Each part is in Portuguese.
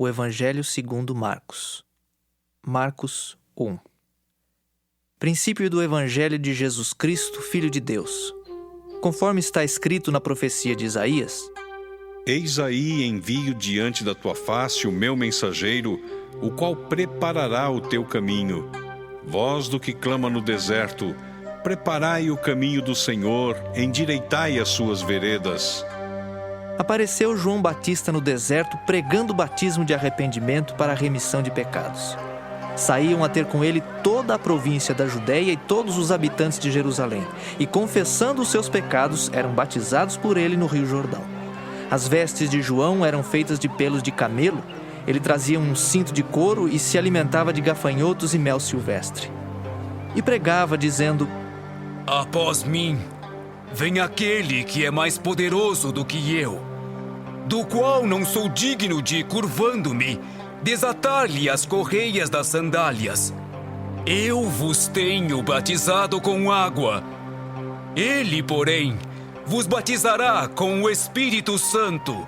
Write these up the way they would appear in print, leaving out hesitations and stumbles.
O Evangelho segundo Marcos. Marcos 1. Princípio do Evangelho de Jesus Cristo, Filho de Deus. Conforme está escrito na profecia de Isaías: Eis aí envio diante da tua face o meu mensageiro, o qual preparará o teu caminho. Voz do que clama no deserto: preparai o caminho do Senhor, endireitai as suas veredas. Apareceu João Batista no deserto pregando o batismo de arrependimento para a remissão de pecados. Saíam a ter com ele toda a província da Judéia e todos os habitantes de Jerusalém, e confessando os seus pecados, eram batizados por ele no Rio Jordão. As vestes de João eram feitas de pelos de camelo, ele trazia um cinto de couro e se alimentava de gafanhotos e mel silvestre. E pregava, dizendo: Após mim, vem aquele que é mais poderoso do que eu, do qual não sou digno de, curvando-me, desatar-lhe as correias das sandálias. Eu vos tenho batizado com água. Ele, porém, vos batizará com o Espírito Santo.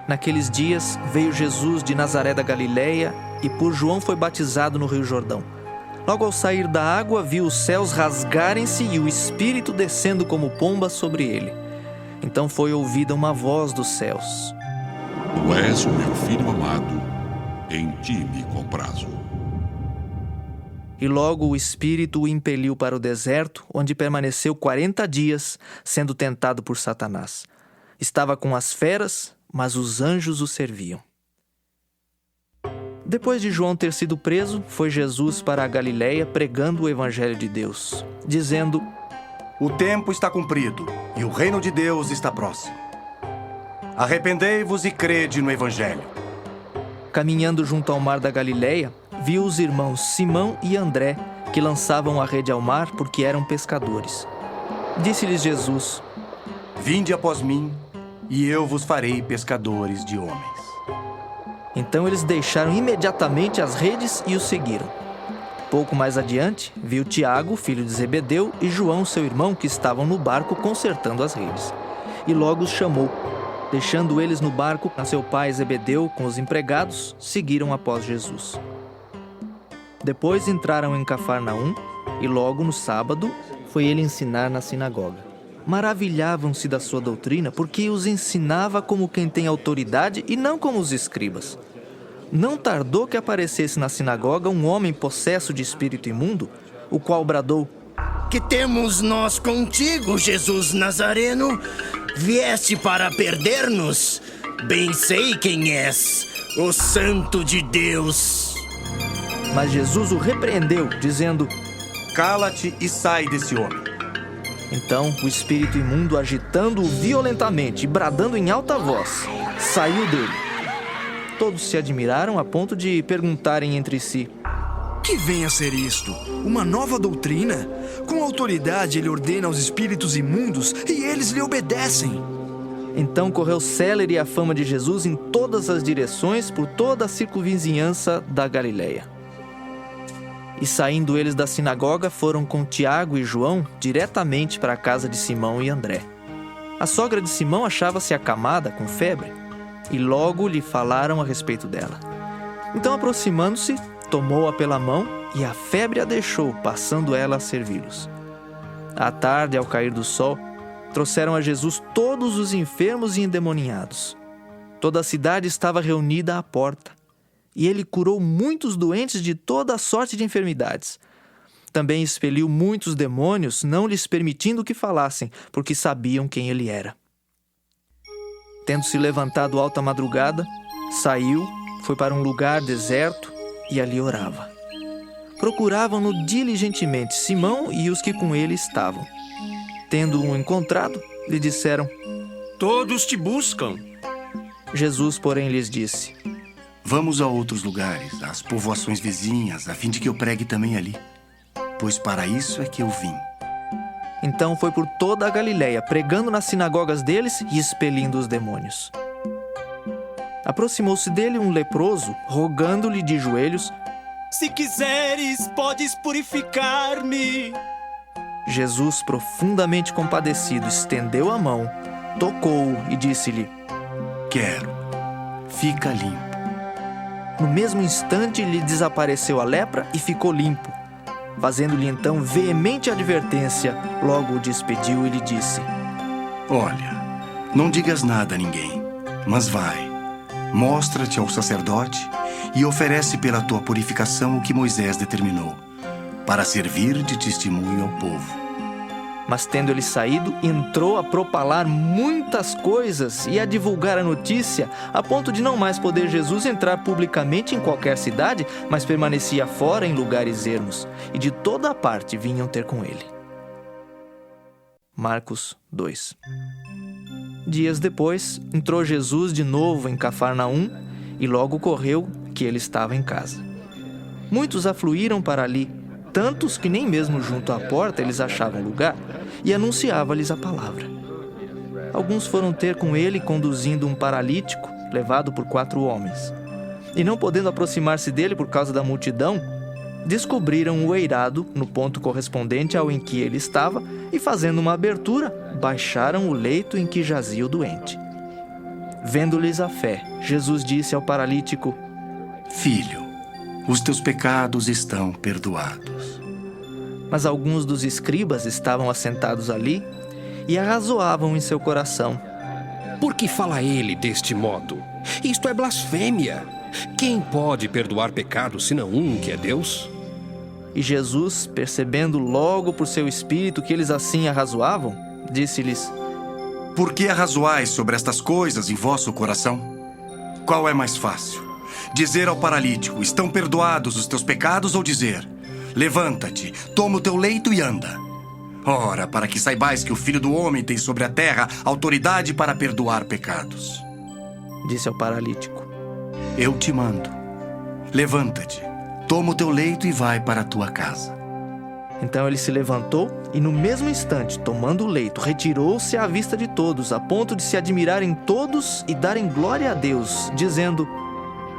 Naqueles dias veio Jesus de Nazaré da Galileia e por João foi batizado no Rio Jordão. Logo ao sair da água, viu os céus rasgarem-se e o Espírito descendo como pomba sobre ele. Então foi ouvida uma voz dos céus: Tu és o meu filho amado, em ti me comprazo. E logo o Espírito o impeliu para o deserto, onde permaneceu 40 dias, sendo tentado por Satanás. Estava com as feras, mas os anjos o serviam. Depois de João ter sido preso, foi Jesus para a Galileia pregando o Evangelho de Deus, dizendo: O tempo está cumprido e o reino de Deus está próximo. Arrependei-vos e crede no Evangelho. Caminhando junto ao mar da Galileia, viu os irmãos Simão e André, que lançavam a rede ao mar porque eram pescadores. Disse-lhes Jesus: Vinde após mim, e eu vos farei pescadores de homens. Então eles deixaram imediatamente as redes e o seguiram. Pouco mais adiante, viu Tiago, filho de Zebedeu, e João, seu irmão, que estavam no barco consertando as redes. E logo os chamou. Deixando eles no barco, a seu pai Zebedeu com os empregados, seguiram após Jesus. Depois entraram em Cafarnaum, e logo no sábado foi ele ensinar na sinagoga. Maravilhavam-se da sua doutrina, porque os ensinava como quem tem autoridade e não como os escribas. Não tardou que aparecesse na sinagoga um homem possesso de espírito imundo, o qual bradou: Que temos nós contigo, Jesus Nazareno? Vieste para perder-nos? Bem sei quem és, o Santo de Deus. Mas Jesus o repreendeu, dizendo: Cala-te e sai desse homem. Então o espírito imundo, agitando-o violentamente e bradando em alta voz, saiu dele. Todos se admiraram a ponto de perguntarem entre si: Que vem a ser isto? Uma nova doutrina? Com autoridade ele ordena aos espíritos imundos e eles lhe obedecem. Então correu célere a fama de Jesus em todas as direções por toda a circunvizinhança da Galileia. E saindo eles da sinagoga, foram com Tiago e João diretamente para a casa de Simão e André. A sogra de Simão achava-se acamada com febre, e logo lhe falaram a respeito dela. Então, aproximando-se, tomou-a pela mão e a febre a deixou, passando ela a servi-los. À tarde, ao cair do sol, trouxeram a Jesus todos os enfermos e endemoniados. Toda a cidade estava reunida à porta, e ele curou muitos doentes de toda a sorte de enfermidades. Também expeliu muitos demônios, não lhes permitindo que falassem, porque sabiam quem ele era. Tendo-se levantado alta madrugada, saiu, foi para um lugar deserto e ali orava. Procuravam-no diligentemente Simão e os que com ele estavam. Tendo-o encontrado, lhe disseram: Todos te buscam. Jesus, porém, lhes disse: Vamos a outros lugares, às povoações vizinhas, a fim de que eu pregue também ali. Pois para isso é que eu vim. Então foi por toda a Galileia, pregando nas sinagogas deles e expelindo os demônios. Aproximou-se dele um leproso, rogando-lhe de joelhos: Se quiseres, podes purificar-me. Jesus, profundamente compadecido, estendeu a mão, tocou-o e disse-lhe: Quero, fica limpo. No mesmo instante lhe desapareceu a lepra e ficou limpo. Fazendo-lhe então veemente advertência, logo o despediu e lhe disse: Olha, não digas nada a ninguém, mas vai, mostra-te ao sacerdote e oferece pela tua purificação o que Moisés determinou, para servir de testemunho ao povo. Mas tendo ele saído, entrou a propalar muitas coisas e a divulgar a notícia, a ponto de não mais poder Jesus entrar publicamente em qualquer cidade, mas permanecia fora em lugares ermos, e de toda a parte vinham ter com ele. Marcos 2. Dias depois, entrou Jesus de novo em Cafarnaum, e logo correu que ele estava em casa. Muitos afluíram para ali, tantos que nem mesmo junto à porta eles achavam lugar, e anunciava-lhes a palavra. Alguns foram ter com ele conduzindo um paralítico, levado por 4 homens. E não podendo aproximar-se dele por causa da multidão, descobriram o eirado no ponto correspondente ao em que ele estava e, fazendo uma abertura, baixaram o leito em que jazia o doente. Vendo-lhes a fé, Jesus disse ao paralítico: Filho, os teus pecados estão perdoados. Mas alguns dos escribas estavam assentados ali e arrazoavam em seu coração: Por que fala ele deste modo? Isto é blasfêmia. Quem pode perdoar pecados senão um, que é Deus? E Jesus, percebendo logo por seu espírito que eles assim arrazoavam, disse-lhes: Por que arrazoais sobre estas coisas em vosso coração? Qual é mais fácil? Dizer ao paralítico: estão perdoados os teus pecados, ou dizer: levanta-te, toma o teu leito e anda? Ora, para que saibais que o Filho do Homem tem sobre a terra autoridade para perdoar pecados. Disse ao paralítico: Eu te mando, levanta-te, toma o teu leito e vai para a tua casa. Então ele se levantou e, no mesmo instante, tomando o leito, retirou-se à vista de todos, a ponto de se admirarem todos e darem glória a Deus, dizendo: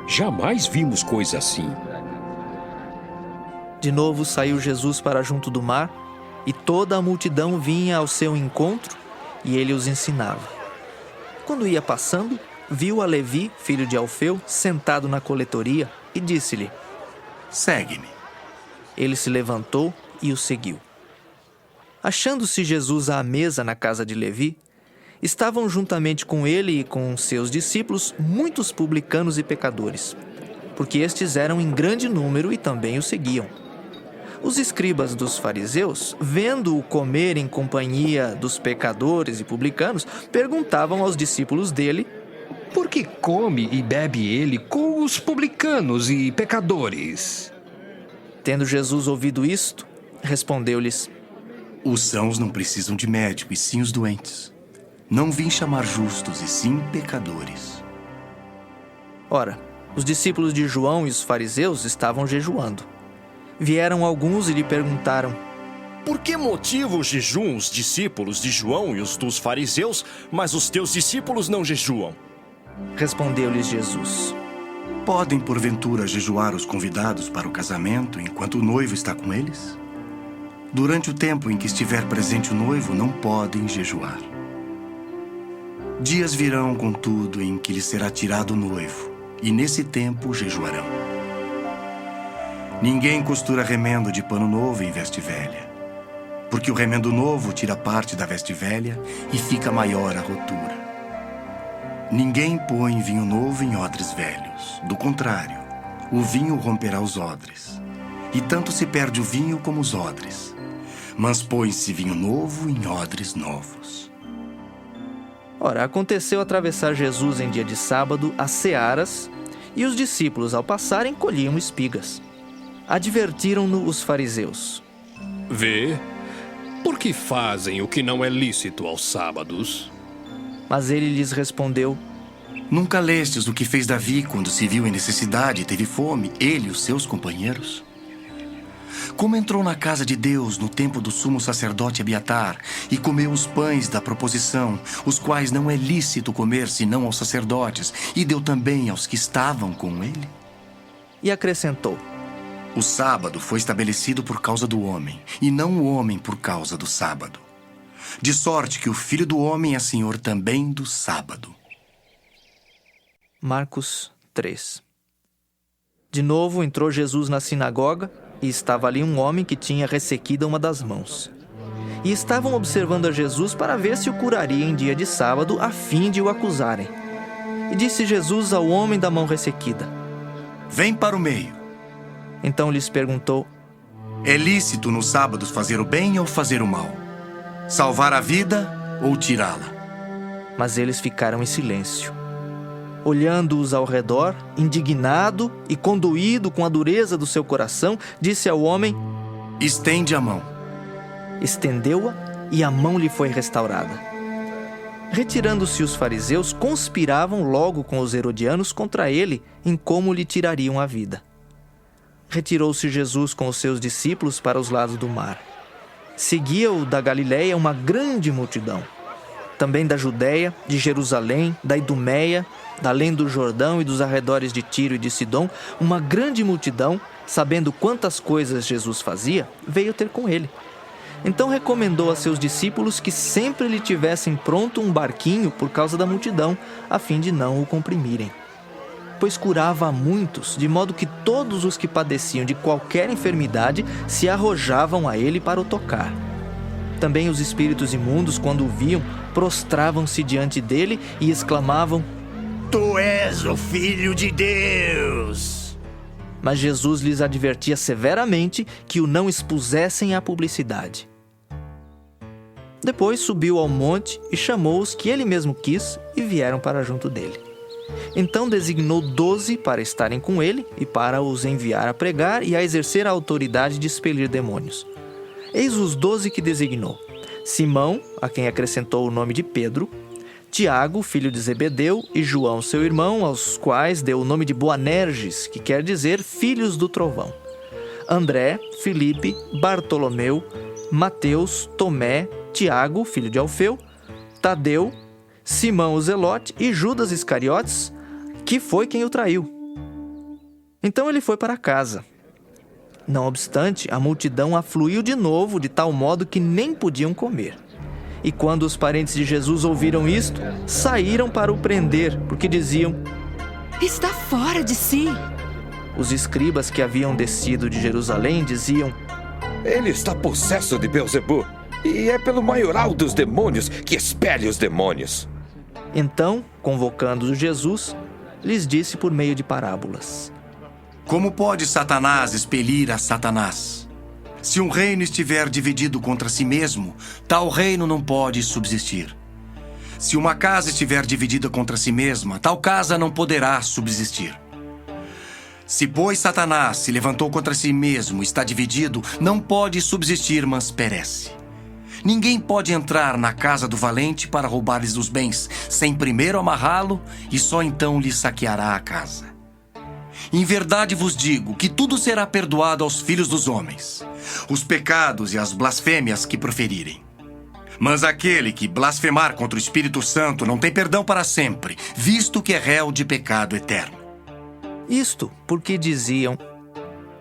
Jamais vimos coisa assim. De novo saiu Jesus para junto do mar, e toda a multidão vinha ao seu encontro, e ele os ensinava. Quando ia passando, viu a Levi, filho de Alfeu, sentado na coletoria, e disse-lhe: Segue-me. Ele se levantou e o seguiu. Achando-se Jesus à mesa na casa de Levi, estavam juntamente com ele e com seus discípulos muitos publicanos e pecadores, porque estes eram em grande número e também o seguiam. Os escribas dos fariseus, vendo-o comer em companhia dos pecadores e publicanos, perguntavam aos discípulos dele: Por que come e bebe ele com os publicanos e pecadores? Tendo Jesus ouvido isto, respondeu-lhes: Os sãos não precisam de médico, e sim os doentes. Não vim chamar justos, e sim pecadores. Ora, os discípulos de João e os fariseus estavam jejuando. Vieram alguns e lhe perguntaram: Por que motivo jejuam os discípulos de João e os dos fariseus, mas os teus discípulos não jejuam? Respondeu-lhes Jesus: Podem, porventura, jejuar os convidados para o casamento enquanto o noivo está com eles? Durante o tempo em que estiver presente o noivo, não podem jejuar. Dias virão, contudo, em que lhes será tirado o noivo, e nesse tempo jejuarão. Ninguém costura remendo de pano novo em veste velha, porque o remendo novo tira parte da veste velha e fica maior a rotura. Ninguém põe vinho novo em odres velhos. Do contrário, o vinho romperá os odres, e tanto se perde o vinho como os odres. Mas põe-se vinho novo em odres novos. Ora, aconteceu atravessar Jesus em dia de sábado as searas, e os discípulos, ao passarem, colhiam espigas. Advertiram-no os fariseus: Vê, por que fazem o que não é lícito aos sábados? Mas ele lhes respondeu: Nunca lestes o que fez Davi quando se viu em necessidade e teve fome, ele e os seus companheiros? Como entrou na casa de Deus no tempo do sumo sacerdote Abiatar e comeu os pães da proposição, os quais não é lícito comer senão aos sacerdotes, e deu também aos que estavam com ele? E acrescentou: O sábado foi estabelecido por causa do homem, e não o homem por causa do sábado. De sorte que o Filho do Homem é Senhor também do sábado. Marcos 3. De novo entrou Jesus na sinagoga e estava ali um homem que tinha ressequida uma das mãos. E estavam observando a Jesus para ver se o curaria em dia de sábado, a fim de o acusarem. E disse Jesus ao homem da mão ressequida: Vem para o meio. Então lhes perguntou: É lícito nos sábados fazer o bem ou fazer o mal? Salvar a vida ou tirá-la? Mas eles ficaram em silêncio. Olhando-os ao redor, indignado e condoído com a dureza do seu coração, disse ao homem: Estende a mão. Estendeu-a e a mão lhe foi restaurada. Retirando-se os fariseus, conspiravam logo com os herodianos contra ele em como lhe tirariam a vida. Retirou-se Jesus com os seus discípulos para os lados do mar. Seguia-o da Galiléia uma grande multidão. Também da Judéia, de Jerusalém, da Idumeia, da além do Jordão e dos arredores de Tiro e de Sidom, uma grande multidão, sabendo quantas coisas Jesus fazia, veio ter com ele. Então recomendou a seus discípulos que sempre lhe tivessem pronto um barquinho por causa da multidão, a fim de não o comprimirem. Pois curava a muitos, de modo que todos os que padeciam de qualquer enfermidade se arrojavam a ele para o tocar. Também os espíritos imundos, quando o viam, prostravam-se diante dele e exclamavam: Tu és o Filho de Deus! Mas Jesus lhes advertia severamente que o não expusessem à publicidade. Depois subiu ao monte e chamou os que ele mesmo quis e vieram para junto dele. Então designou 12 para estarem com ele e para os enviar a pregar e a exercer a autoridade de expelir demônios. Eis os 12 que designou: Simão, a quem acrescentou o nome de Pedro, Tiago, filho de Zebedeu, e João, seu irmão, aos quais deu o nome de Boanerges, que quer dizer filhos do trovão. André, Filipe, Bartolomeu, Mateus, Tomé, Tiago, filho de Alfeu, Tadeu, Simão o Zelote e Judas Iscariotes, que foi quem o traiu. Então ele foi para casa. Não obstante, a multidão afluiu de novo, de tal modo que nem podiam comer. E quando os parentes de Jesus ouviram isto, saíram para o prender, porque diziam: Está fora de si. Os escribas que haviam descido de Jerusalém diziam: Ele está possesso de Beelzebu, e é pelo maioral dos demônios que expele os demônios. Então, convocando Jesus, lhes disse por meio de parábolas: Como pode Satanás expelir a Satanás? Se um reino estiver dividido contra si mesmo, tal reino não pode subsistir. Se uma casa estiver dividida contra si mesma, tal casa não poderá subsistir. Se, pois, Satanás se levantou contra si mesmo, está dividido, não pode subsistir, mas perece. Ninguém pode entrar na casa do valente para roubar-lhes os bens, sem primeiro amarrá-lo, e só então lhe saqueará a casa. Em verdade vos digo que tudo será perdoado aos filhos dos homens, os pecados e as blasfêmias que proferirem. Mas aquele que blasfemar contra o Espírito Santo não tem perdão para sempre, visto que é réu de pecado eterno. Isto porque diziam: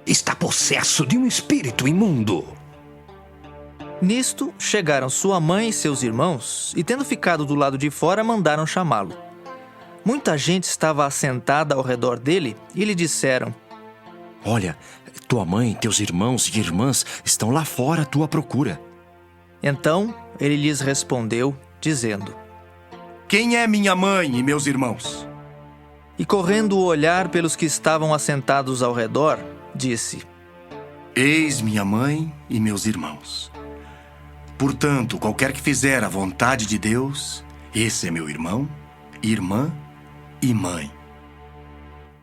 Está possesso de um espírito imundo. Nisto chegaram sua mãe e seus irmãos, e tendo ficado do lado de fora, mandaram chamá-lo. Muita gente estava assentada ao redor dele e lhe disseram: Olha, tua mãe, teus irmãos e irmãs estão lá fora à tua procura. Então ele lhes respondeu, dizendo: Quem é minha mãe e meus irmãos? E correndo o olhar pelos que estavam assentados ao redor, disse: Eis minha mãe e meus irmãos. Portanto, qualquer que fizer a vontade de Deus, esse é meu irmão, irmã e mãe.